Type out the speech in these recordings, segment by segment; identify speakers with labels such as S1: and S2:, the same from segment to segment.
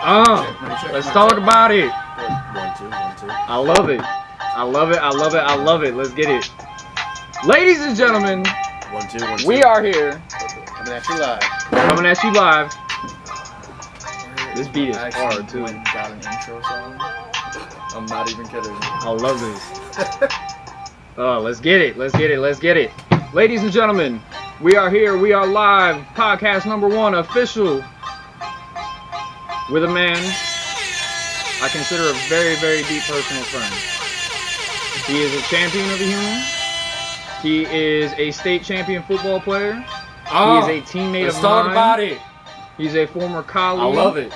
S1: Let's talk about it.
S2: 1, 2, 1, 2.
S1: I love it. I love it. I love it. I love it. Let's get it. Ladies and gentlemen,
S2: 1, 2, 1, 2.
S1: we are here.
S3: Coming at you live.
S1: Coming at you live. This beat is hard too.
S3: Got an intro song. I'm not even kidding.
S1: I love this. Let's get it. Let's get it. Let's get it. Ladies and gentlemen, we are here. We are live. Podcast number 1 official with a man I consider a very, very deep personal friend. He is a champion of the human. He is a state champion football player. He is a teammate of mine.
S3: Let's talk about it.
S1: He's a former colleague.
S3: I love it.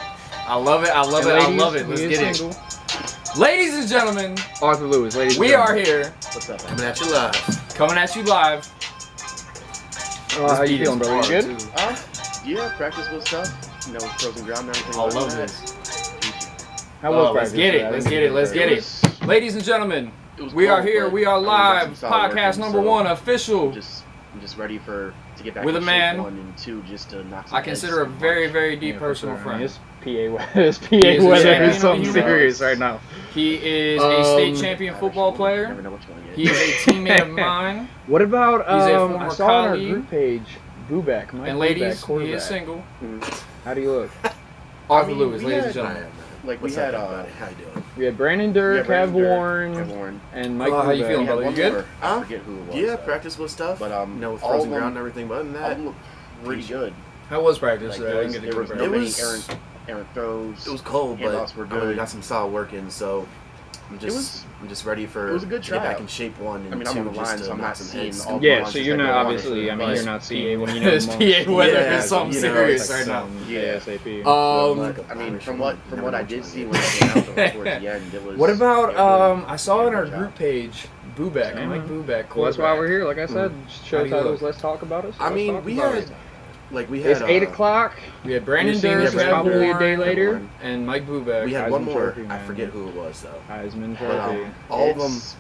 S3: I love it. I love it. I love it. Let's get
S1: single.
S3: it. Ladies and gentlemen,
S1: Arthur Lewis, ladies and
S3: we
S1: gentlemen.
S3: are here.
S2: What's up? Coming at you live.
S3: Coming at you live.
S1: How you feeling, bro? You good?
S4: Yeah, practice was tough. You know, frozen ground and everything.
S3: I love this.
S1: How was
S3: Let's
S1: practice?
S3: get it. Let's get it. Let's get it. Ladies and gentlemen, we are here. We are live. Podcast number 1 official.
S4: I'm just ready to get back
S3: with a man
S4: 1 and 2 just to knock some
S3: I consider a
S4: heads.
S3: very, very deep personal friend.
S1: His PA
S3: is a
S1: weather
S3: champion
S1: is
S3: of
S1: something
S3: the human.
S1: serious right now.
S3: He is a state champion football
S4: Never
S3: player.
S4: know what you're gonna get.
S3: He is a teammate of mine.
S1: What about
S3: He's a
S1: I
S3: former
S1: saw on our
S3: colleague.
S1: group page, Bubek, Mike
S3: And
S1: Bubek,
S3: ladies, he
S1: quarterback.
S3: is single.
S1: How do you look?
S3: Arthur Lewis,
S4: we
S3: ladies and
S4: had-
S3: gentlemen.
S4: Like
S2: What's
S4: we had
S2: up, everybody? How you doing?
S1: We had Brandon Dirk, Kev Warren, and Mike
S3: How you
S1: Bubek.
S3: feeling, brother? You good?
S4: I forget who it was.
S2: Yeah, practice was tough.
S4: But
S2: you know, with
S4: all
S2: frozen
S4: of them-
S2: ground and everything. But other than
S4: All
S2: that,
S4: of them looked pretty good.
S3: How was practice?
S4: Like,
S3: I
S4: there
S3: didn't
S4: was,
S3: get to
S4: there
S3: go
S4: was
S3: practice.
S4: no many
S2: was-
S4: errant throws.
S2: it was cold, but
S4: Handoffs were
S2: I mean, we
S4: good.
S2: got some solid work in, so I'm just ready for
S4: it was a good
S2: to get back
S4: tryout.
S2: in shape 1 and
S4: I mean,
S2: 2
S4: I'm on the line,
S2: just to
S4: so I'm
S2: knock
S4: not
S2: some
S4: seeing
S2: heads.
S4: all the
S1: Yeah,
S4: ones
S1: so
S4: that
S1: you're
S4: they
S1: not
S4: wanted.
S1: obviously. I mean,
S3: But
S1: you're not seeing when you know
S3: His
S1: amongst-
S3: PA weather
S2: Yeah,
S3: is something
S2: you know,
S3: serious
S2: it's like
S3: right now.
S1: ASAP.
S4: I mean, from what I did see when it came out towards the end, it was.
S3: What about
S4: it really
S3: I saw in our
S4: good
S3: group
S4: job.
S3: page Bubek,
S1: Yeah,
S3: Mike
S1: man.
S3: Bubek.
S1: Well, that's why we're here. Like I said,
S3: How
S1: show
S3: do you
S1: titles.
S3: look?
S1: Let's talk about it.
S2: I
S1: Let's
S2: mean,
S1: talk
S2: we
S1: about
S2: had
S1: it.
S2: we had
S1: It's 8 o'clock.
S3: We had Brandon
S1: You're seeing
S3: Dirk,
S1: this probably a day
S3: Warren,
S1: later.
S3: and Mike Bubek.
S2: we had
S1: Heisman
S2: one more.
S1: Trophy,
S2: I
S1: man.
S2: forget who it was though.
S1: Heisman
S2: But
S1: Trophy.
S2: all of them,
S4: It's-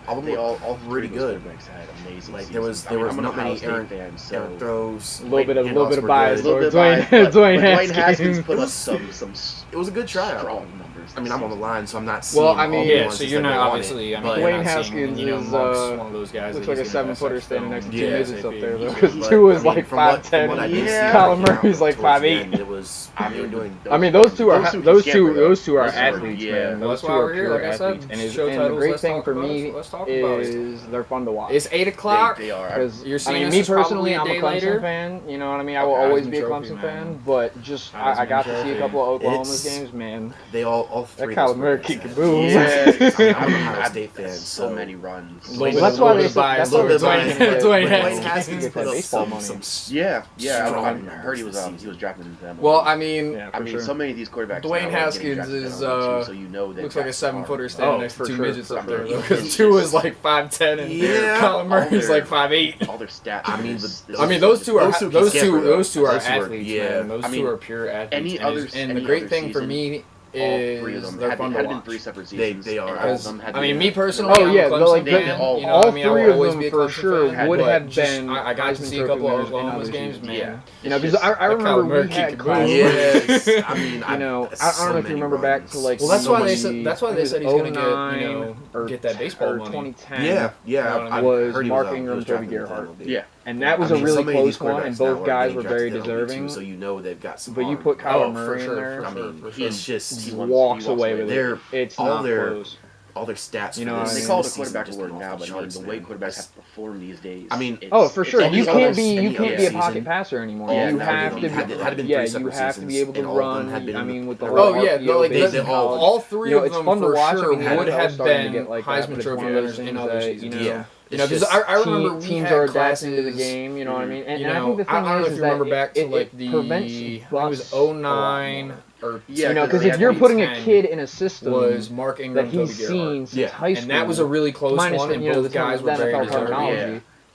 S2: all of them
S4: They all
S2: looked
S4: three
S2: really
S4: of those
S2: good.
S4: quarterbacks had amazing
S2: Like
S4: seasons.
S2: there was
S4: I mean, I'm an
S2: not
S4: Ohio
S2: many
S4: State
S2: errant
S4: fan, so
S2: errant throws.
S1: A little bit of
S2: Handoffs were
S1: bias.
S2: good.
S4: a little bit
S1: Dwayne-
S4: biased, but
S1: Dwayne
S4: Dwayne
S1: Haskins.
S4: Haskins put
S2: It
S4: us
S2: was-
S4: some
S2: It was a good tryout.
S4: strong numbers.
S2: I mean, I'm on the line, so I'm not seeing.
S1: Well, I mean,
S2: all the
S3: Yeah,
S2: ones
S3: so
S2: that
S3: you're
S2: they
S3: not
S2: wanted,
S3: obviously. I mean,
S2: but-
S3: you're
S1: Dwayne
S3: not seeing,
S1: Haskins
S3: you know,
S1: is,
S3: amongst one of those guys.
S1: Looks
S3: that
S1: like a
S3: he's gonna
S1: 7-footer
S3: best
S1: standing
S3: film.
S1: next to
S2: Yeah,
S1: two midgets up there, though.
S3: ASAP.
S1: Because
S2: But,
S1: 2 is
S2: I mean,
S1: like
S2: from what
S1: 5'10".
S2: I did see,
S4: Yeah.
S1: Kyler
S2: like,
S1: Murray's like
S2: towards the
S1: 5'8".
S2: end, It was
S4: I
S2: they were
S4: mean,
S2: doing.
S1: I mean, those two are
S4: Those two
S1: those
S4: can
S1: two
S4: scamper, though.
S1: those two are
S4: Those two are-
S1: athletes,
S4: yeah.
S1: man.
S3: Well,
S1: Those
S3: that's
S1: two
S3: why
S1: are
S3: we're here.
S1: pure
S3: Like I said,
S1: athletes. And,
S3: show
S1: and the
S3: titles,
S1: great
S3: let's
S1: thing
S3: talk
S1: for
S3: about
S1: me
S3: it. Let's talk about it.
S1: is they're fun to watch.
S3: It's 8 o'clock.
S4: They are.
S1: Because
S3: You're
S1: I
S3: seeing
S1: mean,
S3: this
S1: me
S3: is probably
S1: personally,
S3: a
S1: I'm a
S3: day
S1: Clemson
S3: later.
S1: fan. You know what I mean? I will
S3: Okay,
S1: always
S3: Heisman
S1: be a
S3: Trophy,
S1: Clemson
S3: man.
S1: fan. But just I
S3: Heisman
S1: got to see a
S3: Trophy.
S1: couple of Oklahoma
S2: It's-
S1: games, man.
S2: They all
S1: That
S2: three.
S1: Kyler
S2: of
S1: Murray
S2: those
S1: kicked the
S2: guys
S1: boom.
S4: Yeah,
S2: I'm an Ohio
S4: I've
S2: State fan,
S4: so
S2: so
S4: many runs.
S3: Little
S1: That's
S3: bit
S1: why
S3: of
S1: they
S3: bias
S1: that's why
S3: over
S1: they're
S3: Dwayne-
S1: trying to get
S3: Dwayne
S1: Dwayne
S3: Haskins.
S1: Haskins to get that baseball money.
S4: Yeah, I
S2: strong
S4: heard he was
S2: numbers
S4: drafted into them.
S3: Well, I mean,
S1: Yeah,
S4: I
S1: for
S4: mean,
S1: sure.
S4: so many of these quarterbacks.
S3: Dwayne
S4: now are getting
S3: Haskins
S4: drafted
S3: is,
S4: in round 1, 2, so you know
S3: looks like a
S4: that's
S3: 7-footer
S4: hard.
S3: standing
S1: Oh,
S3: next to
S1: for
S3: two
S1: sure.
S3: midgets up
S4: I
S3: there.
S4: mean,
S3: Because
S4: it's
S3: 2
S4: just-
S3: is like 5'10" and
S2: Yeah.
S3: Kyler Murray's
S4: All
S3: like 5'8".
S4: All their stats.
S2: I mean,
S4: is-
S2: but-
S3: I mean, those two are
S2: Those two can
S3: those
S2: scamper,
S3: two
S2: though.
S3: those two are
S2: Those two are-
S3: athletes,
S2: yeah.
S3: man. Those
S4: I mean,
S3: two are pure athletes.
S4: any
S3: And
S4: other-
S3: it's- and
S4: any
S3: the great
S4: other
S3: thing for
S4: season,
S3: me
S4: all three of
S3: is
S4: them
S3: they're
S4: had
S3: fun
S4: been
S3: to watch.
S4: 3 separate
S2: They-
S4: seasons.
S2: they are.
S4: and all
S3: Because,
S4: of them had
S3: I
S4: been-
S3: mean, me personally,
S1: Oh,
S3: I'm
S1: yeah,
S3: a
S1: they're
S3: Clemson
S1: like-
S3: fan.
S4: all-
S3: You know,
S1: all
S3: I mean, I
S1: three
S3: will
S1: of
S3: always
S1: them
S3: be a
S1: for
S3: Clemson
S1: sure
S3: fan,
S1: would
S3: but
S1: have
S3: just-
S1: been
S3: I got to
S1: Heisman
S3: see a
S1: Trophy
S3: couple of
S1: winners in
S3: Oklahoma
S1: other
S3: games,
S1: seasons.
S3: man.
S4: Yeah.
S1: You know,
S4: It's
S1: because
S4: just-
S1: I
S3: That
S1: remember
S3: Kyler Murray
S1: we had
S3: kicked the ball.
S1: Kyler.
S2: Yes, I mean,
S1: You know, I
S2: so
S1: don't know if you
S2: many
S1: remember back
S2: runs.
S1: to like.
S3: Well, that's why they
S1: maybe-
S3: said that's why
S1: I
S3: they
S1: think
S3: said
S1: it
S3: he's
S1: was
S3: gonna get, you know,
S1: 09
S3: get that baseball
S1: or
S3: money.
S1: 2010.
S2: Yeah, I
S1: was
S2: heard he
S1: Mark
S2: was,
S1: Ingram,
S2: he was
S1: Toby
S2: drafted
S1: Gerhart.
S2: in the MLB.
S4: Yeah.
S1: And that was
S2: I mean,
S1: a really
S2: so many of these
S1: close one, and
S2: quarterbacks now
S1: both
S2: are
S1: guys
S2: getting
S1: were
S2: drafted
S1: very
S2: in the MLB
S1: deserving.
S2: too, so you know they've got some.
S1: But you
S2: arm.
S1: put Kyler
S3: Oh,
S1: Murray
S3: for sure,
S1: in there,
S3: for
S2: I mean,
S3: sure.
S2: it's just
S4: He
S1: he
S4: wants-
S1: walks
S4: he walks
S1: away
S4: away
S1: with
S4: with
S1: it.
S2: it.
S1: It's
S2: all
S1: not
S2: their-
S1: close.
S2: all their stats.
S1: You
S2: for
S1: know,
S2: this,
S1: I
S4: They
S1: mean,
S4: call it a
S2: this season
S4: quarterback
S2: just
S4: award
S2: went
S4: now,
S2: off
S4: but
S2: the
S4: I mean,
S2: charts,
S4: the way
S2: man.
S4: quarterbacks have to perform these days.
S2: I mean,
S4: it's-
S1: Oh, for
S4: it's
S1: sure.
S4: all
S1: You
S4: these
S1: can't
S4: others-
S1: be you
S2: any
S1: can't
S2: other
S1: be a
S2: season.
S1: pocket passer anymore.
S4: Yeah,
S1: you
S4: no,
S1: have
S4: they
S1: to
S4: had
S2: been three
S1: yeah, you
S2: separate
S1: have to be
S2: seasons,
S1: able to
S2: and all of them
S1: run.
S2: had been
S1: I
S2: in
S1: mean,
S2: the-
S1: with the
S2: Oh,
S1: whole
S3: Oh yeah,
S1: RPO
S3: no, like
S1: based
S2: they
S1: in
S2: all-
S1: college.
S3: all three
S1: You know,
S3: of
S1: it's
S3: them
S1: fun to
S3: for
S1: watch. I
S3: sure
S1: mean, the
S3: would
S1: NFL
S3: have
S1: starting to
S3: been
S1: get like that, but
S3: Heisman
S1: it's
S3: Trophy
S1: one of those
S3: winners in
S1: things
S3: other
S1: that,
S3: seasons.
S1: you know,
S2: Yeah.
S3: You know, because I remember we
S1: teams
S3: had
S1: are adapting to the
S3: classes,
S1: game. You know what I mean? And,
S3: You
S1: and I
S3: know,
S1: think the thing
S3: I don't know
S1: is
S3: if you
S1: that
S3: remember back to
S1: it
S3: like the
S1: prevents
S3: I think it
S1: busts
S3: was
S1: a lot
S3: 09
S1: more.
S3: or
S4: Yeah,
S1: You know, because
S4: they
S1: if
S4: had
S1: you're putting a
S3: 2010
S1: kid in a system
S3: was Mark Ingram,
S1: that
S3: Toby
S1: he's
S3: Gerhart.
S1: seen since
S2: Yeah.
S1: high school,
S3: And that was a really close
S1: minus
S3: one, and
S1: you know,
S3: both
S1: the
S3: guys were
S1: NFL
S3: very deserving.
S1: terminology.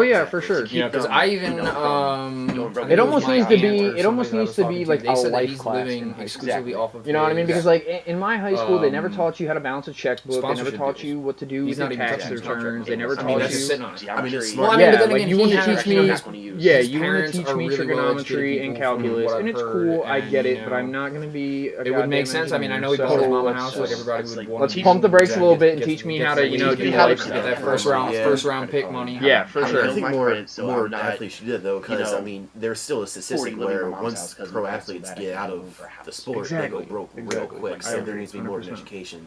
S1: Oh yeah, for sure.
S3: You know, because I even
S1: it almost needs to be. It almost needs to be like a life class in high school.
S3: exclusively off of
S1: You know what I mean? Because like in my high school, they never taught you how to balance a checkbook. They never taught you what to do with your tax returns. They never taught you.
S2: I mean, it's
S3: Well,
S2: smart.
S1: Yeah,
S3: but then
S1: like
S3: again,
S1: you
S3: he
S1: want to
S3: has,
S1: teach
S3: you know,
S1: me.
S3: his
S1: Yeah, you want
S3: parents
S1: to teach
S3: are
S1: me
S3: really
S1: trigonometry
S3: well-educated
S1: and
S3: people from
S1: calculus,
S3: what
S1: and
S3: I've
S1: it's
S3: heard,
S1: cool. I
S3: and,
S1: get
S3: you
S1: it, but
S3: know,
S1: I'm not gonna be.
S3: It would make sense. I mean, I know he bought his mom a house like everybody would want.
S1: Let's pump the brakes a little bit and teach me how to, you know, do life
S3: get that
S1: stuff.
S3: first round pick money.
S1: Yeah, for sure.
S2: I think more
S4: not,
S2: athletes should do it though, because I mean, there's still a statistic
S4: 40 living in
S2: where
S4: my mom's
S2: once
S4: house 'cause
S2: pro
S4: my
S2: athletes
S4: dad's
S2: get
S4: bad
S2: out
S4: at
S2: of
S4: for half
S2: the
S4: the
S2: sport,
S1: Exactly.
S2: they go broke real
S1: Exactly.
S2: quick.
S1: I
S2: So
S1: agree,
S2: there needs to be more
S1: 100%.
S2: education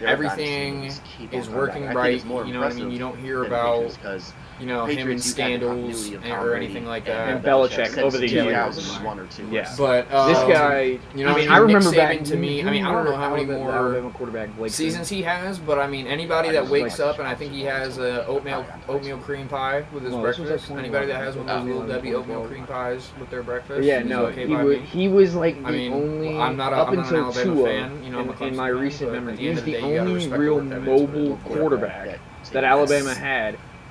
S3: everything is working right. You know what I mean? You don't hear about him in scandals or anything like that.
S1: And Belichick over the years.
S4: 2001 or 2.
S1: Yeah.
S3: But
S1: This guy,
S3: I
S1: remember
S3: Nick
S1: back
S3: Saban to me. I mean, I don't know how many more
S1: quarterback
S3: seasons he has, but I mean, anybody that wakes up and I think he has a oatmeal cream pie with his breakfast. Anybody that has one of those little Debbie oatmeal cream pies with their breakfast.
S1: Yeah, no, he was like the only.
S3: I'm not
S1: up
S3: an
S1: until
S3: Alabama
S1: Tua,
S3: fan. I'm a
S1: in my
S3: Clemson fan,
S1: recent
S3: but
S1: memory,
S3: at
S1: he was
S3: end of
S1: the
S3: day, you gotta
S1: only
S3: respect
S1: real
S3: the work that man puts in.
S1: mobile quarterback that Alabama had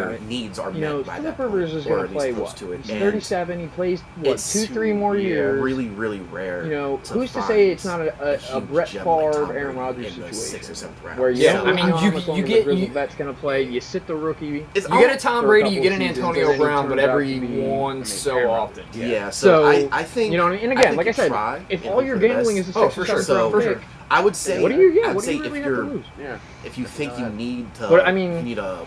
S2: your needs are met by
S1: Philip
S2: that point,
S1: Rivers is going
S2: or
S1: to
S2: at least
S1: play
S2: close
S1: what?
S2: to it.
S1: He's
S2: And
S1: 37. He plays what?
S2: it's
S1: 2-3 more years.
S2: Really, really rare.
S1: Who's to say it's not a
S2: huge
S1: Brett
S2: gem like
S1: Favre,
S2: Tom
S1: Aaron
S2: Brady
S1: Rodgers
S2: in the 6th or
S1: situation,
S2: 7th round.
S1: where you don't really know how much longer the Grizzled vet's going to play. You sit the rookie.
S3: You get a Tom Brady, you get an Antonio Brown, but every one so often.
S2: Yeah, so I think
S1: you know what I mean. And again, like I said, if all you're gambling is a 6th or 7th round pick,
S2: I would say,
S1: what do you
S2: I'd say
S1: really have to lose?
S2: if you think you need to,
S1: But I mean,
S2: you need a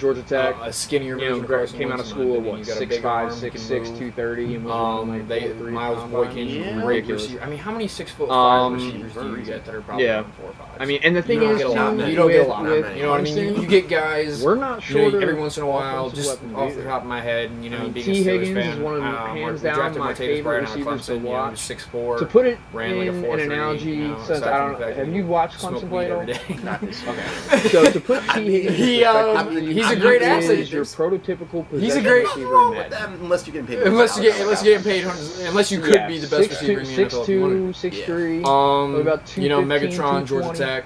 S1: Georgia Tech.
S3: A skinnier
S1: You know,
S3: version of Carson
S1: came out of
S3: Wentz,
S1: school at
S3: in my
S1: what,
S3: opinion. You got a bigger
S1: 6'5",
S3: arm,
S1: 6'6",
S3: can move.
S1: 230, and was running like 4.3
S3: Miles
S1: combine.
S3: Boykin,
S4: Yeah.
S3: great
S1: Ridiculous.
S3: receiver. I mean, how many 6'5" receivers do you
S4: Virgin.
S3: get that are probably
S1: Yeah.
S3: on 4 or 5?
S1: I mean, and the thing
S3: you don't
S1: is,
S3: get a lot.
S1: too,
S3: You don't get a lot.
S1: with
S3: You know what I mean?
S1: Clemson,
S3: You get guys.
S1: we're not
S3: You know,
S1: short
S3: every once in a while, just
S1: weapons
S3: off the
S1: either.
S3: top of my head, and, you know,
S1: I mean,
S3: being
S1: T.
S3: a Steelers
S1: Higgins
S3: fan,
S1: is one of the hands
S3: we
S1: down
S3: drafted
S1: my
S3: Martavis
S1: favorite
S3: Bryant out of
S1: receivers to
S3: Clemson, you know,
S1: watch.
S3: 6'4",
S1: To put it
S3: ran like a
S1: in
S3: 4.3,
S1: an analogy,
S3: you know,
S1: since
S3: aside
S1: I
S3: from
S1: don't,
S3: the fact
S1: have
S3: that
S1: you watched
S3: smoke
S1: Clemson
S3: weed
S1: play at all?
S3: every day.
S4: Not this year.
S1: So to put T. Higgins,
S3: He's a great asset.
S1: is your prototypical
S3: He's a
S1: possession
S3: great-
S1: receiver in that.
S4: Unless you get paid.
S3: Unless you get paid hundreds, unless you could be the best receiver in the NFL. if you wanted.
S1: 6'2", 6'3",
S3: Yeah.
S1: about
S3: You know,
S1: 215,
S3: Megatron, Georgia
S1: 220.
S3: Tech,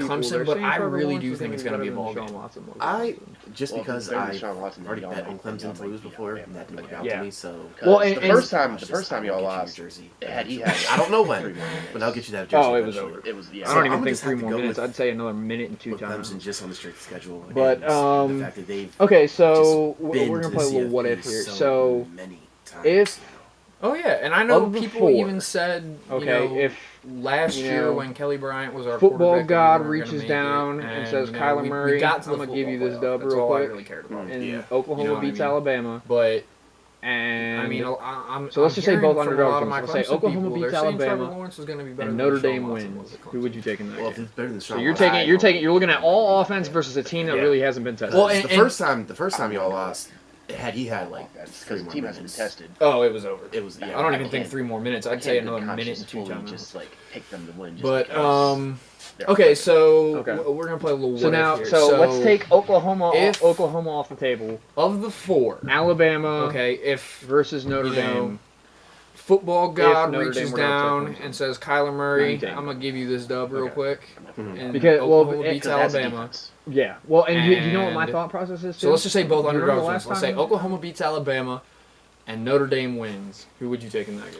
S1: people,
S3: Clemson,
S1: they're
S3: but
S1: saying
S3: I
S1: Trevor
S3: really
S1: Lawrence
S3: do
S1: is
S3: think it's gonna be a
S1: better
S3: ball
S1: than
S3: game.
S1: Deshaun Watson was.
S2: Just
S4: Well,
S2: because
S4: compared to
S2: I
S4: Deshaun Watson,
S2: already
S4: y'all
S2: bet
S4: might
S2: on
S4: think y'all
S2: Clemson to
S4: might
S2: lose
S4: be
S2: before,
S4: alright.
S2: and that didn't work out
S1: Yeah.
S2: to me. So
S1: Well,
S4: The
S1: and-
S4: first
S2: I
S4: time,
S2: was
S4: the
S2: just,
S4: first time
S2: I'm
S4: y'all
S2: gonna get you your
S4: lost,
S2: jersey.
S4: he had.
S2: I don't know when, but I'll get you that jersey.
S1: Oh, it was
S2: eventually.
S1: over.
S4: It was. Yeah.
S1: I don't
S2: I'm
S1: even
S2: gonna
S1: think
S2: just
S1: 3
S2: have to
S1: more
S2: go
S1: minutes.
S2: with-
S1: I'd say another minute and 2
S2: With
S1: times.
S2: Clemson just on the strength schedule,
S1: But,
S2: and the fact that they've
S1: Okay, so
S2: just been
S1: we're gonna
S2: to
S1: play a
S2: the
S1: little what
S2: CFP
S1: if here.
S2: so
S1: So
S2: many times
S1: if
S2: now.
S3: Oh yeah, and I know
S1: Of the
S3: people
S1: four.
S3: even said,
S1: Okay, if
S3: last
S1: you
S3: year
S1: know,
S3: when Kelly Bryant was our
S1: football
S3: quarterback,
S1: god
S3: we weren't
S1: reaches
S3: gonna make
S1: down
S3: it,
S1: and says,
S3: we
S1: Kyler Murray,
S3: got to the
S1: I'm gonna give you this
S3: football
S1: dub
S3: playoff. That's
S1: real
S3: all I
S1: quick,
S3: really cared about.
S1: and
S2: Yeah.
S1: Oklahoma
S3: You know what I
S1: beats
S3: mean?
S1: Alabama,
S3: But
S1: and
S3: I mean, I'm
S1: so let's just say
S3: hearing
S1: both
S3: from a
S1: underdogs.
S3: lot of my
S1: Let's say
S3: Clemson
S1: Oklahoma
S3: people,
S1: beats
S3: they're saying Trevor
S1: Alabama,
S3: Lawrence is going to be better
S1: and
S3: than
S1: Notre
S3: Deshaun
S1: Dame
S3: Watson was
S1: wins.
S3: at
S1: Who would
S3: Clemson.
S1: you take in that
S2: Well, if
S1: game?
S2: it's better than
S1: So
S2: Sean
S1: you're
S2: Watson,
S1: taking, you're looking at all offense versus a team that
S2: Yeah.
S1: really hasn't been tested.
S3: Well,
S2: the first time y'all lost, he had like
S4: That's
S2: 3
S4: because the
S2: more
S4: team hasn't
S2: minutes.
S4: been tested.
S3: Oh, it was over.
S2: It was. Yeah,
S3: I don't even think 3 more minutes. I'd say another minute
S4: Conscious
S3: and 2
S4: fully
S3: times.
S4: just like pick them to win. Just
S3: But
S4: because they're
S3: okay, so
S1: Okay.
S3: we're gonna play a little.
S1: So
S3: what
S1: now,
S3: if here.
S1: so let's take Oklahoma
S3: if-
S1: off the table.
S3: of the 4.
S1: Alabama
S3: Okay, if
S1: versus Notre
S3: you know,
S1: Dame.
S3: football god
S1: Notre
S3: reaches
S1: Dame were to upset
S3: down
S1: Clemson.
S3: and says, Kyler
S1: Who
S3: Murray,
S1: you taking?
S3: I'm gonna give you this dub real
S1: Okay.
S3: quick.
S2: Mhm.
S3: And
S1: Because, well,
S3: Oklahoma beats
S4: because that's a
S3: Alabama.
S4: defense.
S1: Yeah. Well, and you know what my
S3: And-
S1: thought process is too?
S3: So let's just say both
S1: Do you remember
S3: underdogs wins.
S1: last
S3: Let's say
S1: time?
S3: Oklahoma beats Alabama and Notre Dame wins. Who would you take in that game?